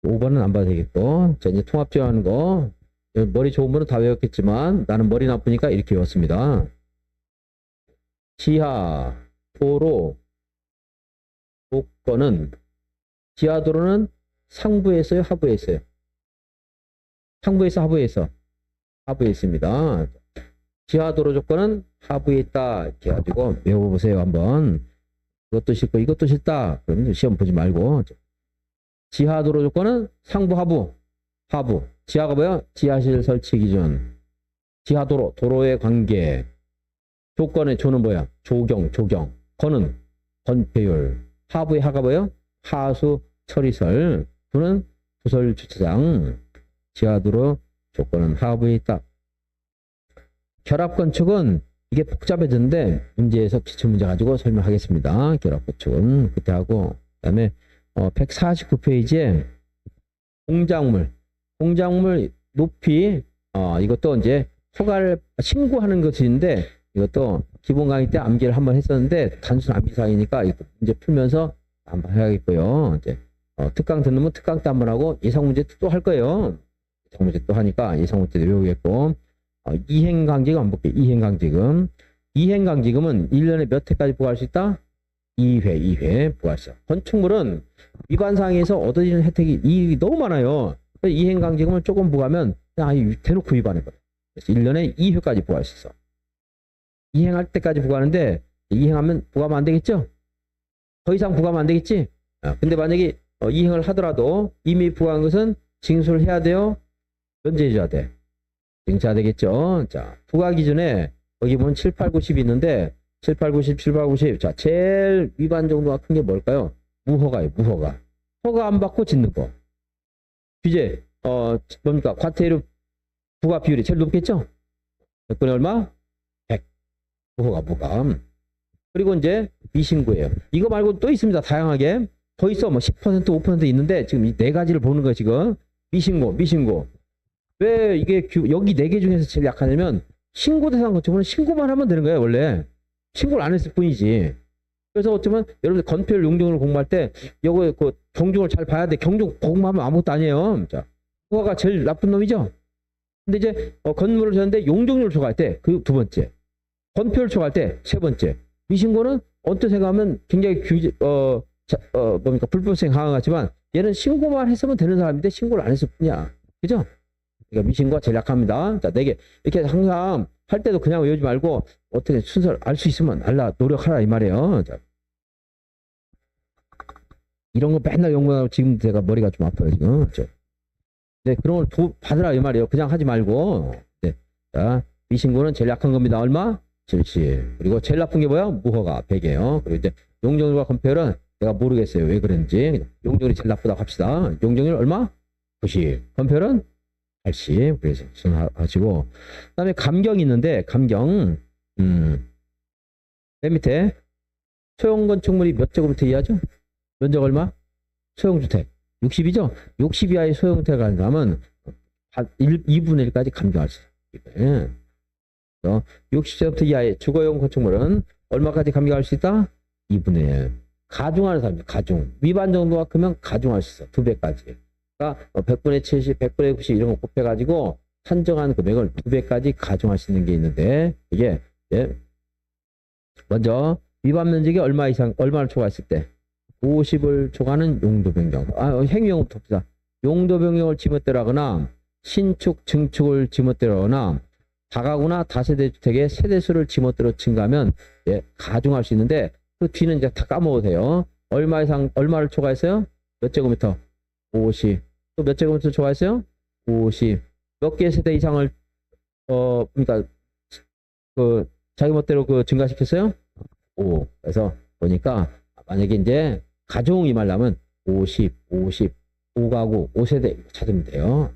5번은 안 봐도 되겠고. 자, 이제 통합 적용하는 거. 머리 좋은 분은 다 외웠겠지만 나는 머리 나쁘니까 이렇게 외웠습니다. 지하, 도로, 조건은 지하도로는 상부에 있어요? 하부에 있어요? 상부에 있어? 하부에 있어? 하부에 있습니다. 지하도로 조건은 하부에 있다. 이렇게 해가지고 외워보세요. 한번. 이것도 싫고 이것도 싫다. 그러면 시험 보지 말고. 지하도로 조건은 상부, 하부. 하부. 지하가 뭐야? 지하실 설치 기준. 지하도로, 도로의 관계. 조건의 조는 뭐야? 조경. 건은 건폐율. 하부의 하가 뭐야? 하수 처리설. 부는 부설 주차장. 지하도로 조건은 하부에 있다. 결합건축은 이게 복잡해졌는데 문제에서 기출문제 가지고 설명하겠습니다. 결합건축은 그때 하고 그다음에 149페이지에 공작물 높이 이것도 이제 허가를 신고하는 것인데 이것도 기본 강의 때 암기를 한번 했었는데 단순 암기 사항이니까 이제 풀면서 한번 해야겠고요. 이제 특강 듣는 분 특강 때 한번 하고 예상 문제 또 할 거예요. 예상 문제 또 하니까 예상 문제도 외우겠고 이행강제금 한번 볼게요. 이행강제금은 1년에 몇 회까지 부과할 수 있다? 2회 부과할 수 있어. 건축물은 위반사항에서 얻어지는 혜택이 너무 많아요. 이행강제금을 조금 부과하면 그냥 대놓고 위반해버려. 그래서 1년에 2회까지 부과할 수 있어. 이행할 때까지 부과하는데 이행하면 부과하면 안 되겠죠? 더 이상 부과하면 안 되겠지? 근데 만약에 이행을 하더라도 이미 부과한 것은 징수를 해야 돼요? 면제해줘야 돼. 징수해야 되겠죠? 자, 부과 기준에 여기 보면 7, 8, 90이 있는데 7, 8, 90, 7, 8, 90. 자, 제일 위반 정도가 큰 게 뭘까요? 무허가예요. 무허가. 허가 안 받고 짓는 거. 규제, 뭡니까? 과태료 부과 비율이 제일 높겠죠? 100분의 얼마? 100. 무허가. 그리고 이제 미신고예요. 이거 말고 또 있습니다. 다양하게. 더 있어. 뭐 10%, 5% 있는데 지금 이 네 가지를 보는 거예요, 지금. 미신고. 왜 이게 여기 네 개 중에서 제일 약하냐면 신고 대상 건축물은 신고만 하면 되는 거예요, 원래. 신고를 안 했을 뿐이지. 그래서 어쩌면 여러분들 건폐율 용적률을 공부할 때 이거 그 경중을 잘 봐야 돼. 경중 공부하면 아무것도 아니에요. 자, 허가가 제일 나쁜 놈이죠. 근데 이제 건물을 줬는데 용적률을 초과할 때 그 두 번째, 건폐율 초과할 때 세 번째. 미신고는 어떤 생각하면 굉장히 뭡니까 불법성 강화같지만 얘는 신고만 했으면 되는 사람인데 신고를 안 했을 뿐이야. 그죠? 그러니까 미신고가 제일 약합니다. 자, 4개. 이렇게 항상 할 때도 그냥 외우지 말고 어떻게 순서를 알 수 있으면 알라 노력하라 이 말이에요. 자. 이런 거 맨날 연구하고 지금 제가 머리가 좀 아파요 지금. 네, 그런 걸 받으라 이 말이에요. 그냥 하지 말고. 네. 자, 미신고는 제일 약한 겁니다. 얼마? 70. 그리고 제일 나쁜 게 뭐야? 무허가 100이에요. 그리고 이제 용적률과 건폐율은 내가 모르겠어요. 왜 그런지. 용적률이 제일 나쁘다고 합시다. 용적률 얼마? 90. 건폐율은 80. 그래서 하시고. 그 다음에 감경이 있는데, 감경. 맨 밑에 소형 건축물이 몇 제곱미터 이하죠? 면적 얼마? 소형주택. 60이죠? 60 이하의 소형주택을 하는 사람은 2분의 1까지 감경할 수 있어요. 60제곱미터 이하의 주거용 건축물은 얼마까지 감경할 수 있다? 2분의 1. 가중하는 사람이죠. 가중. 위반 정도가 크면 가중할 수 있어. 2배까지. 그러니까 100분의 70, 100분의 90 이런 거 곱해가지고 산정한 금액을 2배까지 가중할 수 있는 게 있는데 이게 먼저 위반 면적이 얼마를 초과했을 때 50을 초과하는 용도 변경. 행위용부터 봅시다. 용도 변경을 지멋대로 하거나 신축, 증축을 지멋대로 하거나 다가구나 다세대 주택의 세대수를 지멋대로 증가하면 가중할 수 있는데 그 뒤는 이제 다 까먹어도 돼요. 얼마를 초과했어요? 몇 제곱미터? 50. 또 몇 제곱미터 초과했어요? 50. 몇 개 세대 이상을 그러니까 자기 멋대로 증가시켰어요? 5. 그래서 보니까 만약에 이제 가중이 말하면 50, 5가구, 5세대 찾으면 돼요.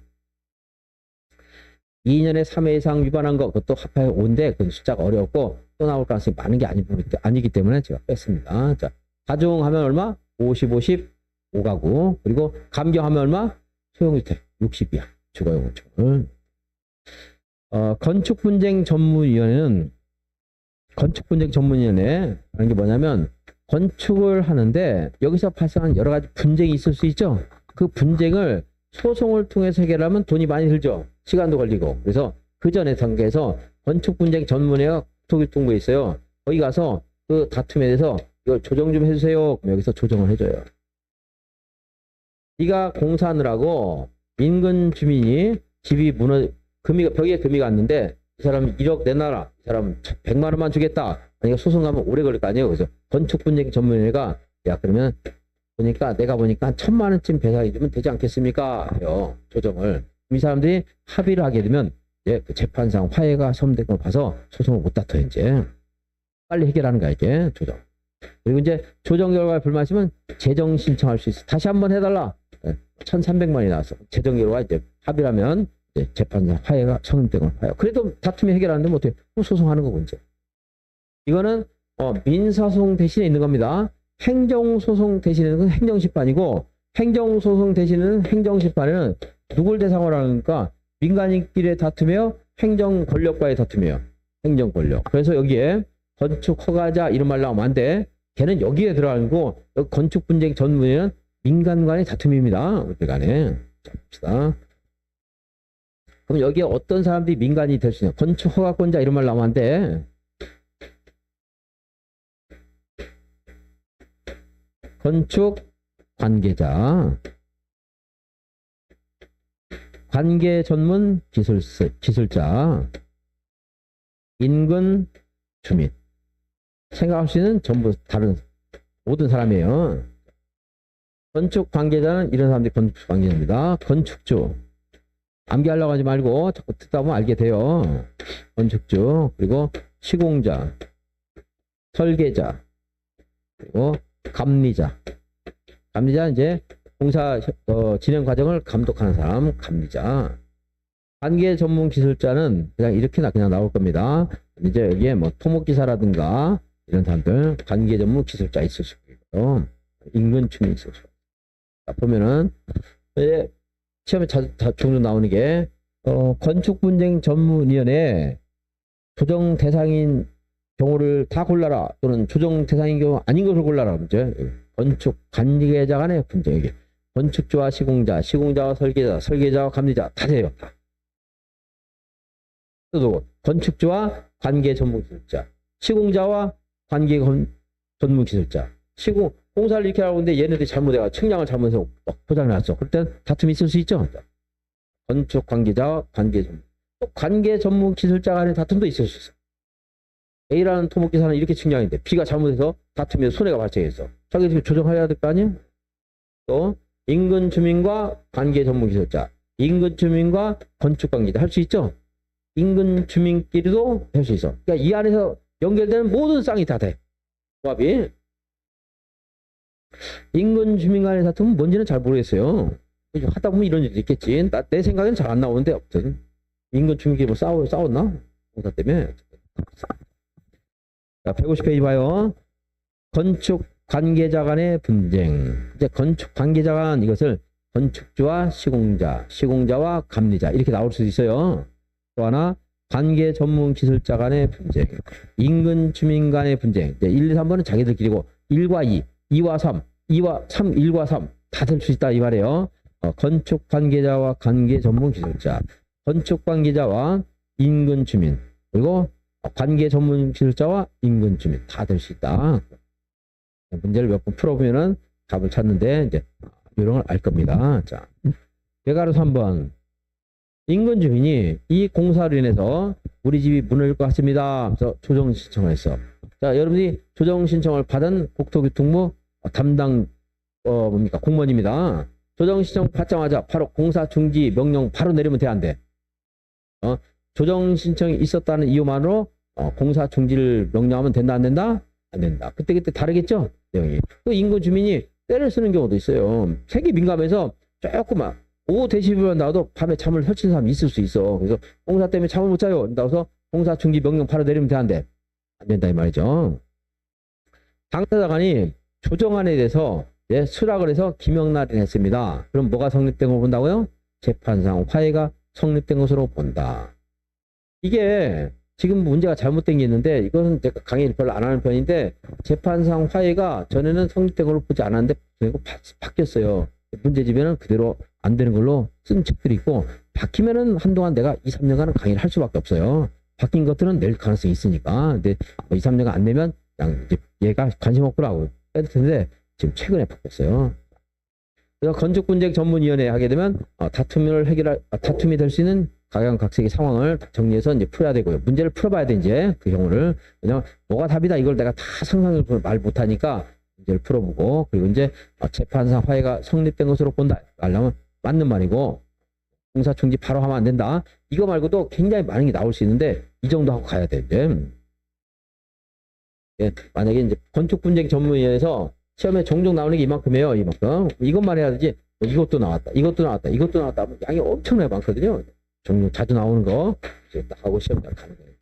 2년에 3회 이상 위반한 거 그것도 합하여 5인데 그건 숫자가 어렵고 또 나올 가능성이 많은 게 아니기 때문에 제가 뺐습니다. 자, 가중하면 얼마? 50, 5가구. 그리고 감경하면 얼마? 소형주택 60이야. 주거용 건축물. 건축분쟁 전문위원회는 건축분쟁전문위원회라는 게 뭐냐면 건축을 하는데 여기서 발생한 여러 가지 분쟁이 있을 수 있죠. 그 분쟁을 소송을 통해서 해결하면 돈이 많이 들죠. 시간도 걸리고. 그래서 그 전에 단계에서 건축분쟁전문회가 국토교통부에 있어요. 거기 가서 그 다툼에 대해서 이걸 조정 좀 해주세요. 그럼 여기서 조정을 해줘요. 네가 공사하느라고 인근 주민이 집이 벽에 금이 갔는데 이 사람이 1억 내놔라. 이 사람 100만 원만 주겠다. 아니 소송 가면 오래 걸릴 거 아니에요. 그래서 건축분쟁 전문회가 그러면 내가 보니까 한 1,000만 원쯤 배상해 주면 되지 않겠습니까? 해요. 조정을. 이 사람들이 합의를 하게 되면 그 재판상 화해가 선된 걸 봐서 소송을 못 다퉈 이제. 빨리 해결하는 거야 이게 조정. 그리고 이제 조정 결과에 불만이면 재정 신청할 수 있어. 다시 한번 해달라. 1,300만이 나왔어. 재정 결과 이제 합의를 하면 재판상 화해가 선된 걸 봐요. 그래도 다툼이 해결하는데 뭐 어떻게 소송하는 거고 이제. 이거는 민사소송 대신에 있는 겁니다. 행정소송 대신에는 건 행정심판이고 행정소송 대신에는 행정심판에는 누굴 대상으로 하니까 민간인끼리의 다툼이에요. 행정권력과의 다툼이에요. 행정권력. 그래서 여기에 건축허가자 이런 말 나오면 안 돼. 걔는 여기에 들어가는 거 건축분쟁 전문에는 민간 간의 다툼입니다. 우리 간에. 자, 봅시다. 그럼 여기에 어떤 사람들이 민간이 될 수 있냐. 건축허가권자 이런 말 나오면 안 돼. 건축 관계자, 관계 전문 기술자, 인근 주민. 생각할 수 있는 전부 다른 모든 사람이에요. 건축 관계자는 이런 사람들이 건축 관계자입니다. 건축주. 암기하려고 하지 말고 자꾸 듣다 보면 알게 돼요. 건축주, 그리고 시공자, 설계자, 그리고 감리자. 감리자 이제 공사 진행 과정을 감독하는 사람 감리자. 관계 전문 기술자는 그냥 이렇게나 그냥 나올 겁니다. 이제 여기에 뭐 토목기사라든가 이런 사람들 관계 전문 기술자 있을 수 있고요. 인근 주민 있을 수 있고. 보면은 시험에 종종 나오는 게 건축분쟁 전문위원회 조정 대상인 경우를 다 골라라 또는 조정 대상인 경우 아닌 것을 골라라. 이제 건축 관계자 간의 분쟁. 이게 건축주와 시공자, 시공자와 설계자, 설계자와 감리자 다 돼요. 다. 또 건축주와 관계 전문기술자, 시공자와 관계 전문 기술자. 공사를 이렇게 하고 있는데 얘네들이 잘못해가 측량을 잘못해서 포장해놨어. 그럴 땐 다툼이 있을 수 있죠. 건축 관계자와 관계 전문. 또 관계 전문 기술자 간의 다툼도 있을 수 있어. A라는 토목기사는 이렇게 측량인데 B가 잘못해서 다투면서 손해가 발생했어. 자기들이 조정해야 될 거 아니에요? 또 인근 주민과 관계 전문 기술자, 인근 주민과 건축 관계자 할 수 있죠. 인근 주민끼리도 할 수 있어. 그러니까 이 안에서 연결되는 모든 쌍이 다 돼. 조합이. 인근 주민 간의 다툼은 뭔지는 잘 모르겠어요. 하다 보면 이런 일도 있겠지. 내 생각에는 잘 안 나오는데 아무튼 인근 주민끼리 뭐 싸웠나? 공사 때문에. 자, 150페이지 봐요. 건축 관계자 간의 분쟁. 이제 건축 관계자 간 이것을 건축주와 시공자, 시공자와 감리자 이렇게 나올 수도 있어요. 또 하나 관계 전문 기술자 간의 분쟁, 인근 주민 간의 분쟁. 이제 1, 2, 3번은 자기들끼리고 1과 2, 2와 3, 2와 3, 1과 3 다 될 수 있다 이 말이에요. 건축 관계자와 관계 전문 기술자, 건축 관계자와 인근 주민, 그리고 관계 전문 기술자와 인근 주민 다 될 수 있다. 문제를 몇 번 풀어보면은 답을 찾는데 이제 요령을 알 겁니다. 자, 예가로 3번. 인근 주민이 이 공사로 인해서 우리 집이 무너질 것 같습니다. 그래서 조정 신청을 했어. 자, 여러분이 조정 신청을 받은 국토교통부 담당 뭡니까 공무원입니다. 조정 신청 받자마자 바로 공사 중지 명령 바로 내리면 돼, 안 돼? 조정 신청이 있었다는 이유만으로 공사 중지를 명령하면 된다, 안 된다? 안 된다. 그때 다르겠죠? 내용이. 그 인근 주민이 때를 쓰는 경우도 있어요. 색이 민감해서 조금만 5dB만 나와도 밤에 잠을 설치는 사람이 있을 수 있어. 그래서 공사 때문에 잠을 못 자요. 나와서 공사 중지 명령 바로 내리면 돼, 안 돼? 안 된다 이 말이죠. 당사자간이 조정안에 대해서 수락을 해서 기명날인 했습니다. 그럼 뭐가 성립된 걸 본다고요? 재판상 화해가 성립된 것으로 본다. 이게 지금 문제가 잘못된 게 있는데 이것은 제가 강의를 별로 안 하는 편인데 재판상 화해가 전에는 성립된 걸로 보지 않았는데 바뀌었어요. 문제집에는 그대로 안 되는 걸로 쓴 책들이 있고 바뀌면은 한동안 내가 2, 3년간은 강의를 할 수밖에 없어요. 바뀐 것들은 낼 가능성이 있으니까. 근데 2, 3년간 안 내면 그냥 이제 얘가 관심 없구나 뺄 텐데 지금 최근에 바뀌었어요. 그래서 건축분쟁 전문위원회 하게 되면 다툼이 될 수 있는 각양각색의 상황을 정리해서 이제 풀어야 되고요. 문제를 풀어봐야 돼 이제 그 경우를. 왜냐면 뭐가 답이다 이걸 내가 다 상상을 말 못하니까 문제를 풀어보고 그리고 이제 재판상 화해가 성립된 것으로 본다. 하려면 맞는 말이고 공사 중지 바로 하면 안 된다. 이거 말고도 굉장히 많은 게 나올 수 있는데 이 정도 하고 가야 돼 이제. 만약에 이제 건축분쟁 전문위원회에서 시험에 종종 나오는 게 이만큼이에요. 이만큼. 이것만 해야 되지. 이것도 나왔다. 이것도 나왔다. 이것도 나왔다. 양이 엄청나게 많거든요. 종종 자주 나오는 거 이제 딱 하고 시험 딱 가는 거예요.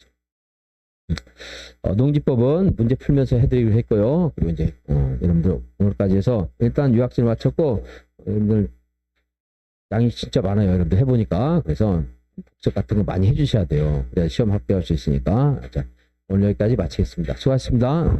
농지법은 문제 풀면서 해드리기로 했고요. 그리고 이제 여러분들 오늘까지 해서 일단 유학질 마쳤고 여러분들 양이 진짜 많아요. 여러분들 해보니까. 그래서 복습 같은 거 많이 해주셔야 돼요. 그래야 시험 합격할 수 있으니까. 자, 오늘 여기까지 마치겠습니다. 수고하셨습니다.